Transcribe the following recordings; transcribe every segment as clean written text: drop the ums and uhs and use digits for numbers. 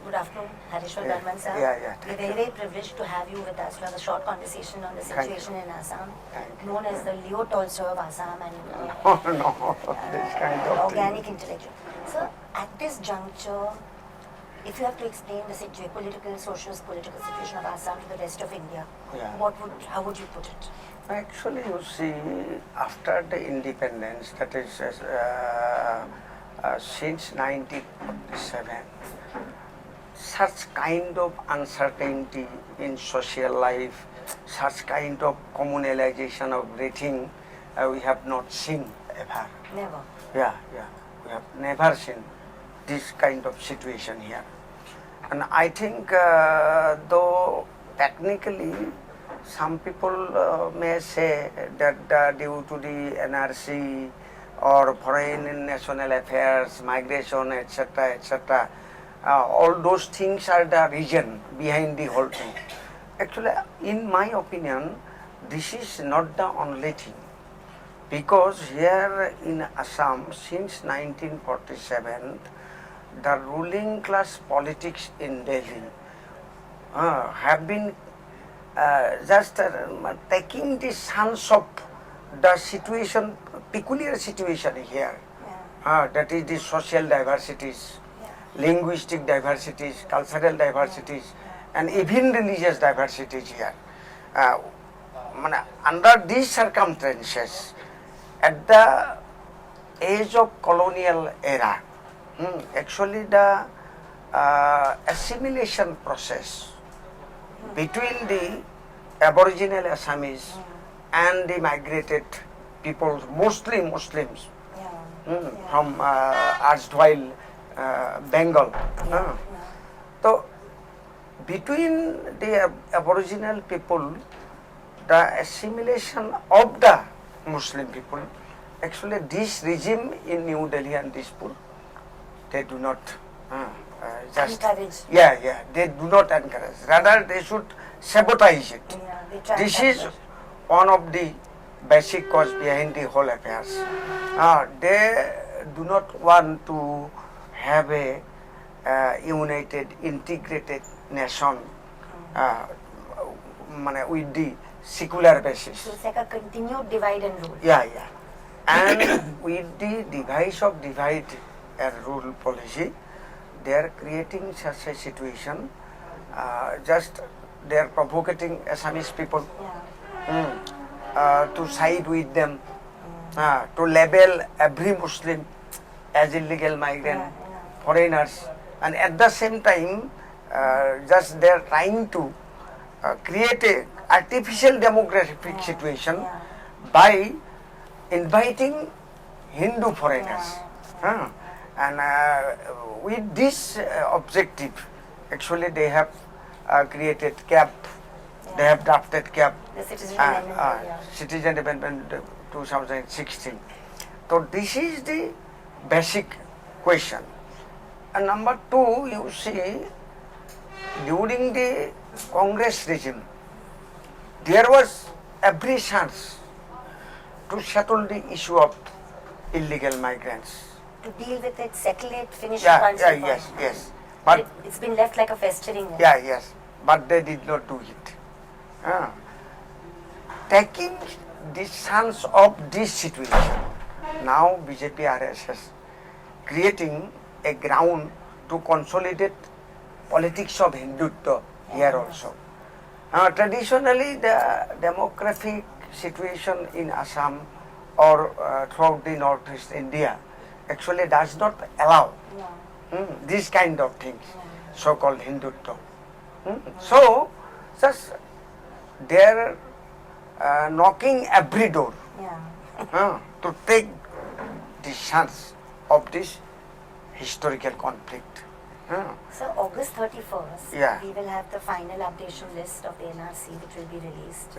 Good afternoon, Hareswar Barman sir. We're very privileged to have you with us to have a short conversation on the situation in Assam, known as the Leo Tolstoy of Assam and this kind of organic intellectual. So, at this juncture, if you have to explain the political, political situation of Assam to the rest of India, how would you put it? Actually, you see, after the independence, that is since 1947, such kind of uncertainty in social life, such kind of communalization of everything, we have not seen ever. Never. Yeah, we have never seen this kind of situation here. And I think, though technically, some people may say that due to the NRC or foreign and national affairs, migration, etc., all those things are the reason behind the whole thing. Actually, in my opinion, this is not the only thing. Because here in Assam, since 1947, the ruling class politics in Delhi have been just taking the sense of the situation, peculiar situation here. That is the social diversities, linguistic diversities, cultural diversities, and even religious diversities here. Under these circumstances, at the age of colonial era, actually the assimilation process between the Aboriginal Assamese and the migrated peoples, mostly Muslims, from erstwhile Bengal. So, between the Aboriginal people, the assimilation of the Muslim people, actually this regime in New Delhi and Dispur, they do not just encourage. They do not encourage. Rather, they should sabotage it. This is one of the basic cause behind the whole affairs. They do not want to have a united, integrated nation with the secular basis. So it's like a continued divide and rule. And with the device of divide and rule policy, they are creating such a situation. Just they are provoking Assamese people to side with them, to label every Muslim as illegal migrant, foreigners, and at the same time, just they are trying to create a artificial demographic situation by inviting Hindu foreigners. And with this objective, actually they have created CAP, they have drafted CAP, the Citizen Amendment 2016. So this is the basic question. And number two, you see, during the Congress regime, there was every chance to settle the issue of illegal migrants. To deal with it, settle it, finish it once and for all. Yes. But it's been left like a festering. Yes. But they did not do it. Taking the sense of this situation, now BJP RSS creating a ground to consolidate politics of Hindutva here also. Traditionally, the demographic situation in Assam or throughout the northeast India actually does not allow these kind of things, so-called Hindutva. So, just they are knocking every door to take the chance of this historical conflict. So August 31st, we will have the final updation list of the NRC which will be released.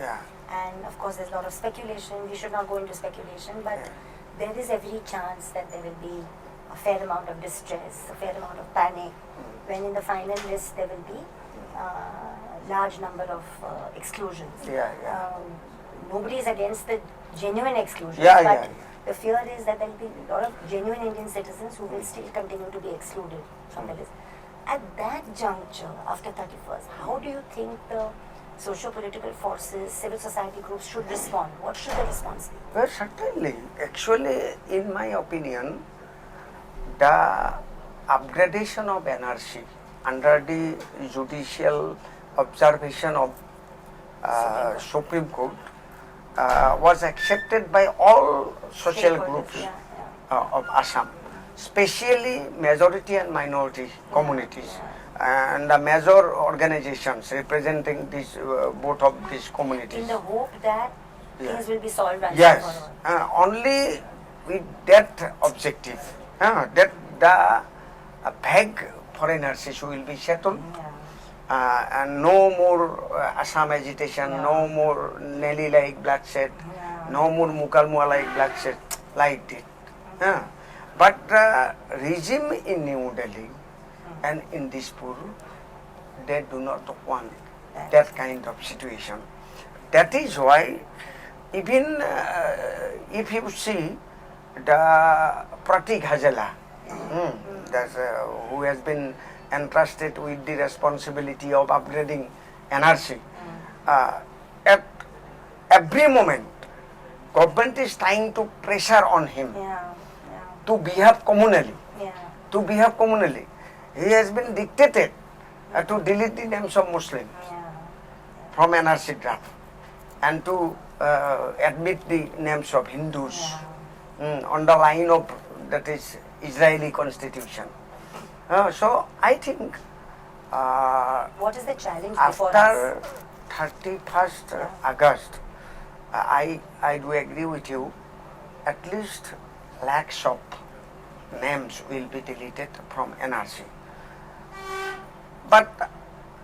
And of course there's a lot of speculation, we should not go into speculation, but there is every chance that there will be a fair amount of distress, a fair amount of panic, when in the final list there will be a large number of exclusions. Nobody is against the genuine exclusion, but the fear is that there will be a lot of genuine Indian citizens who will still continue to be excluded from the list. at that juncture, after 31st, how do you think the socio-political forces, civil society groups should respond? What should the response be? Well, certainly. Actually, in my opinion, the upgradation of NRC under the judicial observation of Supreme Court was accepted by all social groups of Assam, especially majority and minority communities, and the major organizations representing this, both of these communities. In the hope that things will be solved. Yes, only with that objective, that the vague foreigners issue will be settled, and no more Assam agitation, no more Nelly-like bloodshed, no more Mukalmua-like bloodshed like that. But the regime in New Delhi and in Dispur, they do not want that kind of situation. That is why even if you see the Pratik Hazela, who has been entrusted with the responsibility of upgrading NRC, at every moment government is trying to pressure on him to behave communally. To behave communally. He has been dictated to delete the names of Muslims from NRC draft and to admit the names of Hindus on the line of that is Israeli constitution. So I think what is the challenge before after us? 31st August, I do agree with you, at least lakhs of names will be deleted from NRC. But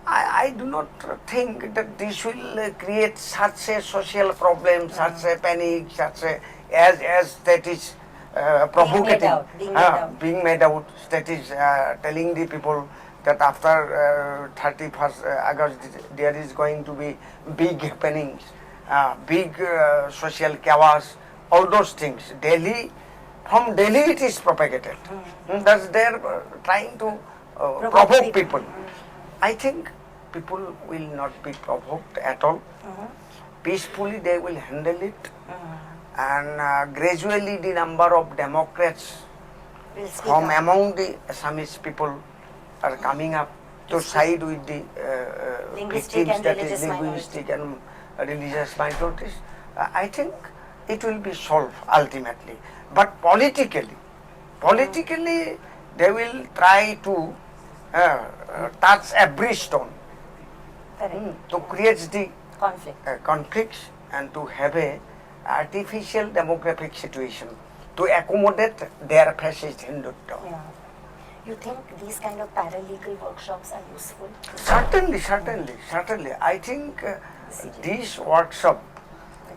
I do not think that this will create such a social problem, such a panic, such a as that is provocating, being made out, that is telling the people that after 31st August there is going to be big happenings, big social chaos, all those things. From Delhi it is propagated. Thus they are trying to provoke people. I think people will not be provoked at all. Peacefully they will handle it. And gradually the number of Democrats from among the Assamese people are coming up to side with the victims, that is linguistic and religious minorities. I think it will be solved ultimately. But politically they will try to touch every stone to create the conflicts and to have a artificial demographic situation to accommodate their fascist Hindutva. You think these kind of paralegal workshops are useful? Certainly. I think this workshop,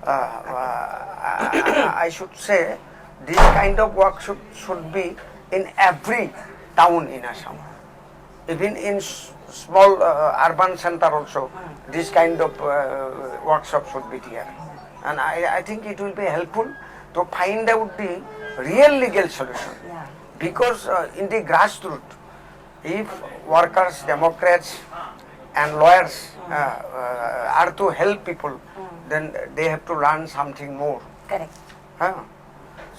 I should say, this kind of workshop should be in every town in Assam. Even in small urban center also, this kind of workshop should be there. And I think it will be helpful to find out the real legal solution. Because in the grassroots, if workers, Democrats and lawyers are to help people, then they have to learn something more. Correct.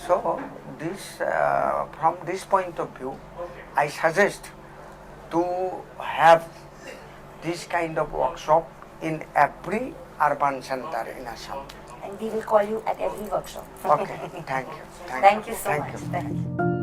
So this, from this point of view, I suggest to have this kind of workshop in every urban center in Assam. And we will call you at every workshop. Okay, thank you. Thank you so much. Thank you.